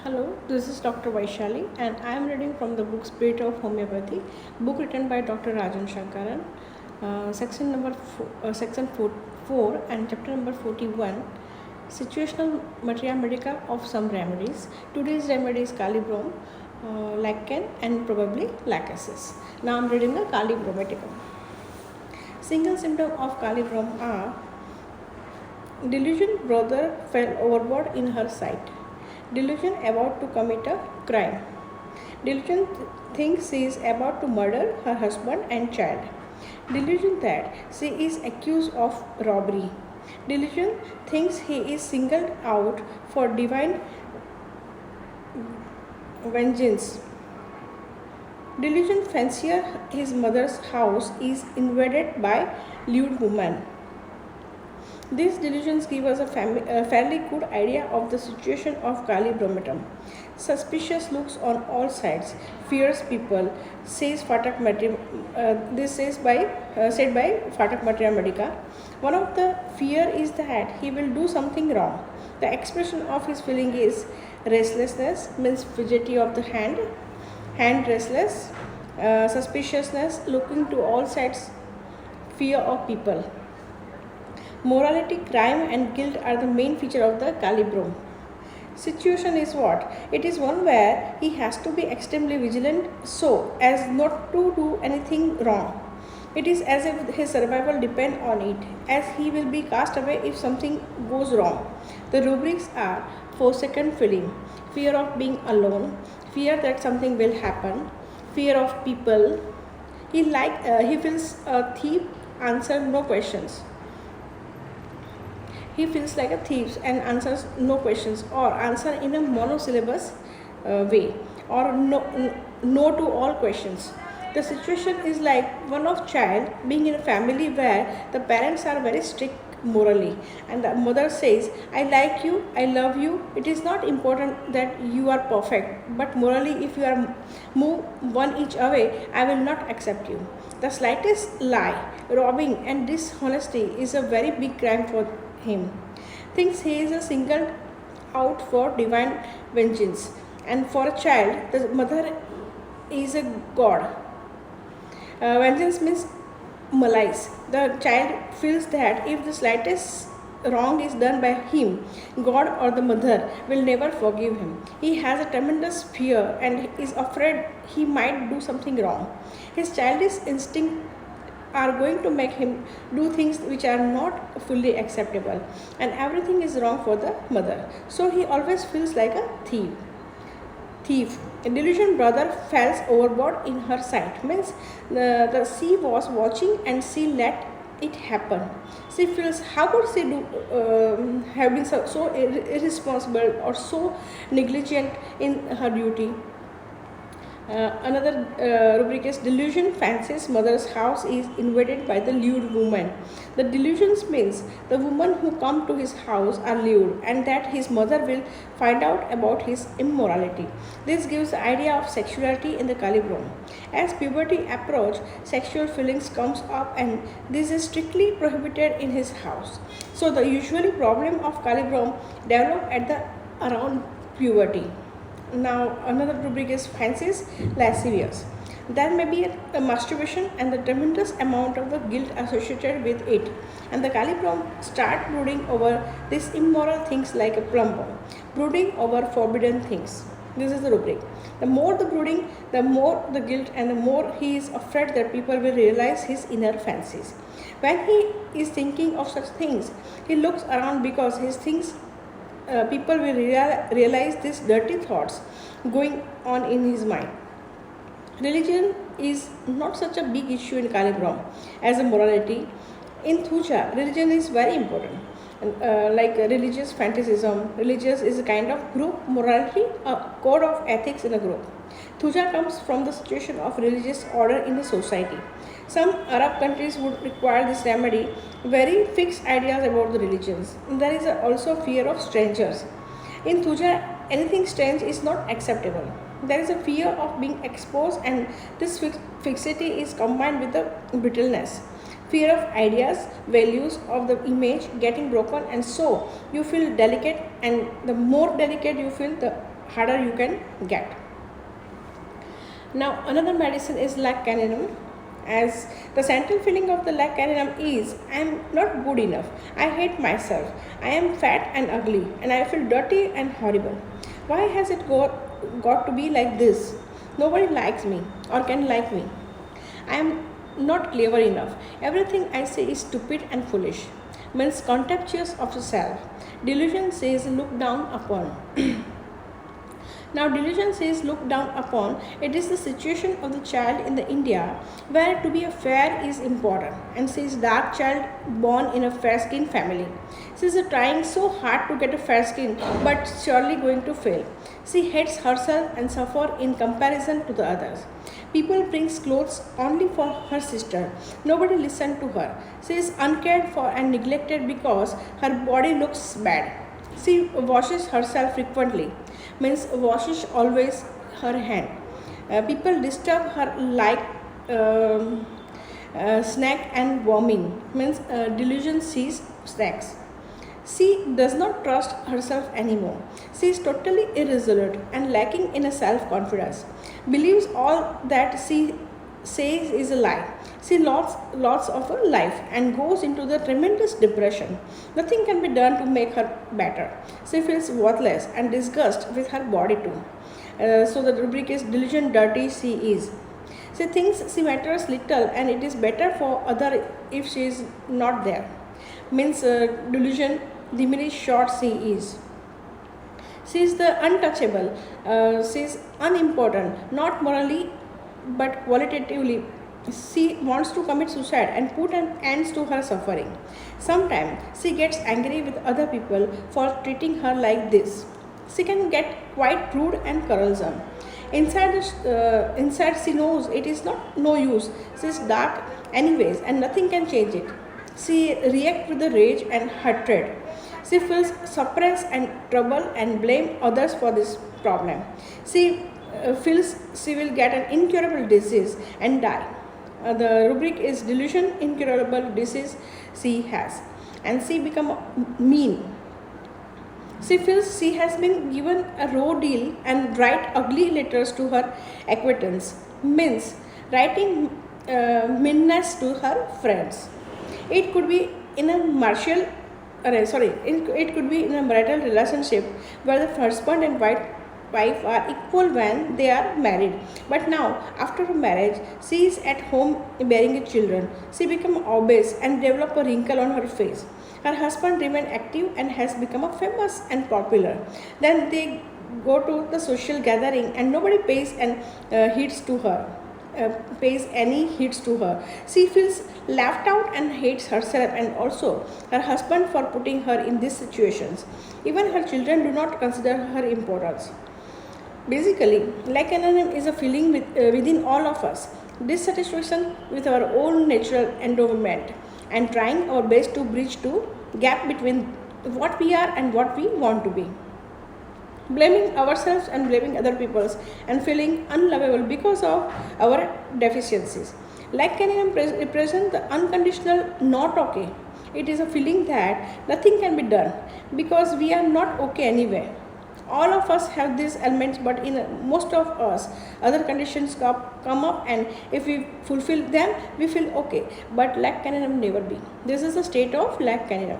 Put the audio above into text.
Hello, this is Dr. Vaishali and I am reading from the book Spirit of Homeopathy, book written by Dr. Rajan Sankaran, section 4 and chapter number 41, Situational materia medica of some remedies. Today's remedy is calibrom, lichen and probably lachesis. Now I am reading the calibrometicum. Single symptom of calibrom are delusion brother fell overboard in her sight. Delusion about to commit a crime. Delusion thinks she is about to murder her husband and child. Delusion that she is accused of robbery. Delusion thinks he is singled out for divine vengeance. Delusion fancier his mother's house is invaded by lewd woman. These delusions give us a fairly good idea of the situation of calibrometum. Suspicious looks on all sides, fears people, says Fatak Materia. This is said by Fatak Materia Medica. One of the fear is that he will do something wrong. The expression of his feeling is restlessness, means fidgety of the hand restless, suspiciousness, looking to all sides, fear of people. Morality, crime and guilt are the main feature of the calibrom. Situation is what? It is one where he has to be extremely vigilant so as not to do anything wrong. It is as if his survival depends on it, as he will be cast away if something goes wrong. The rubrics are forsaken feeling, fear of being alone, fear that something will happen, fear of people. He feels a thief, answer no questions. He feels like a thief and answers no questions or answer in a monosyllabus way or no to all questions. The situation is like one of child being in a family where the parents are very strict morally and the mother says, I like you, I love you. It is not important that you are perfect, but morally if you are move 1 inch away, I will not accept you. The slightest lie, robbing and dishonesty is a very big crime for him. Thinks he is a singled out for divine vengeance, and for a child, the mother is a god. Vengeance means malice. The child feels that if the slightest wrong is done by him, God or the mother will never forgive him. He has a tremendous fear and is afraid he might do something wrong. His childish instinct are going to make him do things which are not fully acceptable, and everything is wrong for the mother. So he always feels like a thief. A delusion brother falls overboard in her sight, means the she was watching and she let it happen. She feels how could she have been so irresponsible or so negligent in her duty. Another rubric is delusion fancies mother's house is invaded by the lewd woman. The delusions means the women who come to his house are lewd and that his mother will find out about his immorality. This gives the idea of sexuality in the calibrom. As puberty approach, sexual feelings comes up and this is strictly prohibited in his house. So the usually problem of calibrom develop at the around puberty. Now another rubric is fancies lascivious. There may be a masturbation and the tremendous amount of the guilt associated with it, and the calibrom start brooding over these immoral things like a plum bomb, brooding over forbidden things. This is the rubric. The more the brooding, the more the guilt, and the more he is afraid that people will realize his inner fancies. When he is thinking of such things, he looks around because his things people will realize these dirty thoughts going on in his mind. Religion is not such a big issue in calibrom as a morality. In Thuja, religion is very important. Like religious fanaticism, religious is a kind of group morality, a code of ethics in a group. Thuja comes from the situation of religious order in a society. Some Arab countries would require this remedy, very fixed ideas about the religions. There is also fear of strangers. In Thuja, anything strange is not acceptable. There is a fear of being exposed, and this fixity is combined with the brittleness. Fear of ideas, values of the image getting broken, and so you feel delicate, and the more delicate you feel, the harder you can get. Now another medicine is lac caninum. As the central feeling of the lac caninum is, I am not good enough, I hate myself, I am fat and ugly, and I feel dirty and horrible. Why has it got to be like this? Nobody likes me or can like me. I am not clever enough. Everything I say is stupid and foolish. Means contemptuous of the self. Delusion says look down upon. Now delusion says look down upon. It is the situation of the child in the India where to be a fair is important, and she is dark child born in a fair skin family. She is trying so hard to get a fair skin but surely going to fail. She hates herself and suffer in comparison to the others. People brings clothes only for her sister. Nobody listens to her. She is uncared for and neglected because her body looks bad. She washes herself frequently, means washes always her hand. People disturb her like snack and warming, means delusion sees snacks. She does not trust herself anymore. She is totally irresolute and lacking in a self-confidence. Believes all that she says is a lie. She lots of her life and goes into the tremendous depression. Nothing can be done to make her better. She feels worthless and disgust with her body too. So the rubric is delusion dirty she is. She thinks she matters little and it is better for other if she is not there. Means delusion diminished short she is. She is the untouchable. She is unimportant, not morally but qualitatively. She wants to commit suicide and put an end to her suffering. Sometimes she gets angry with other people for treating her like this. She can get quite rude and quarrelsome. Inside she knows it is not no use. She is dark anyways and nothing can change it. She reacts with the rage and hatred. She feels suppressed and trouble and blame others for this problem. She feels she will get an incurable disease and die. The rubric is delusion, incurable disease she has, and she become mean. She feels she has been given a raw deal and write ugly letters to her acquaintance, means writing meanness to her friends. It could be in a it could be in a marital relationship where the husband and wife are equal when they are married. But now, after marriage, she is at home bearing children. She becomes obese and develop a wrinkle on her face. Her husband remains active and has become a famous and popular. Then they go to the social gathering and nobody pays and heeds to her. Pays any heeds to her. She feels laughed out and hates herself and also her husband for putting her in these situations. Even her children do not consider her importance. Basically, lack caninum is a feeling within all of us, dissatisfaction with our own natural endowment, and trying our best to bridge the gap between what we are and what we want to be. Blaming ourselves and blaming other people's and feeling unlovable because of our deficiencies. Lack caninum represents the unconditional not okay. It is a feeling that nothing can be done because we are not okay anyway. All of us have these elements, but in most of us other conditions come up, and if we fulfill them we feel okay, but lack caninum never be. This is the state of lack caninum.